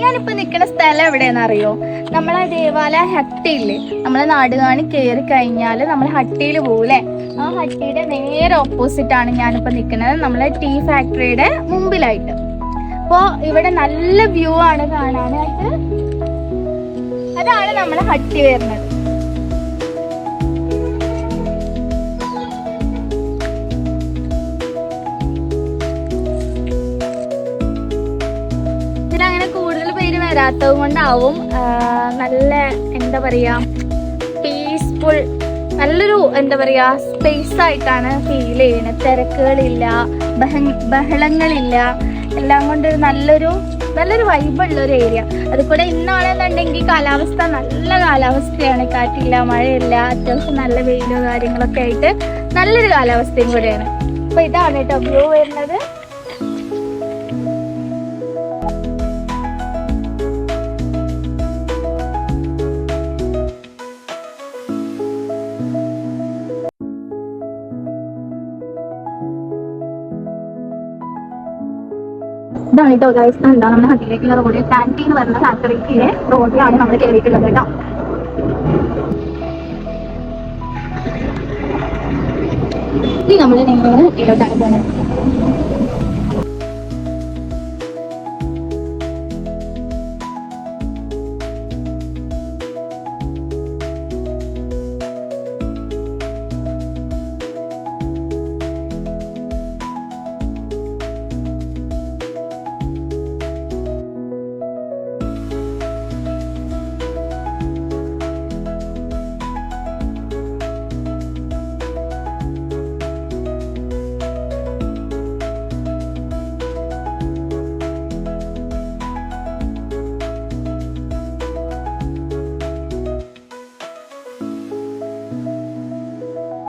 ഞാനിപ്പോ നിൽക്കുന്ന സ്ഥലം എവിടെയെന്ന് അറിയോ? നമ്മളെ ദേവാലയ ഹട്ടിയില്ലേ, നമ്മളെ നാടുകാണി കയറി കഴിഞ്ഞാൽ നമ്മൾ ഹട്ടിയിൽ പോകൂലേ, ആ ഹട്ടിയുടെ നേരെ ഓപ്പോസിറ്റ് ആണ് ഞാനിപ്പോ നിൽക്കുന്നത്, നമ്മളെ ടീ ഫാക്ടറിയുടെ മുമ്പിലായിട്ട്. അപ്പോൾ ഇവിടെ നല്ല വ്യൂ ആണ് കാണാനായിട്ട്. അതാണ് നമ്മളെ ഹട്ടി വരുന്നത്. ഇതിലങ്ങനെ കൂടുതൽ പേര് വരാത്തത് കൊണ്ടാവും നല്ല എന്താ പറയാ പീസ്ഫുൾ, നല്ലൊരു എന്താ പറയാ സ്പേസ് ആയിട്ടാണ് ഫീൽ ചെയ്യുന്നത്. തിരക്കുകളില്ല, ബഹളങ്ങളില്ല, എല്ലാം കൊണ്ട് നല്ലൊരു വൈബുള്ള ഒരു ഏരിയ. അതുകൂടെ ഇന്നാണെന്നുണ്ടെങ്കിൽ കാലാവസ്ഥ നല്ല കാലാവസ്ഥയാണ്, കാറ്റില്ല, മഴയില്ല, അത്യാവശ്യം നല്ല വെയിലോ കാര്യങ്ങളൊക്കെ ആയിട്ട് നല്ലൊരു കാലാവസ്ഥയും കൂടെയാണ്. അപ്പൊ ഇതാണ് കേട്ടോ വ്യൂ വരുന്നത്. ഇതാണ് കേട്ടോ ഗൈസ്, എന്താ നമ്മുടെ ഹട്ടിയിലേക്കുള്ള റോഡ്, ടാൻറ്റി എന്ന് പറയുന്ന ഫാക്ടറിക്ക് റോഡിലാണ് നമ്മൾ കയറിയിട്ടുള്ളത് കേട്ടോ. ഇനി നമ്മൾ നേരെ ഹട്ടിയിലോട്ടാണ് പോകുന്നത്.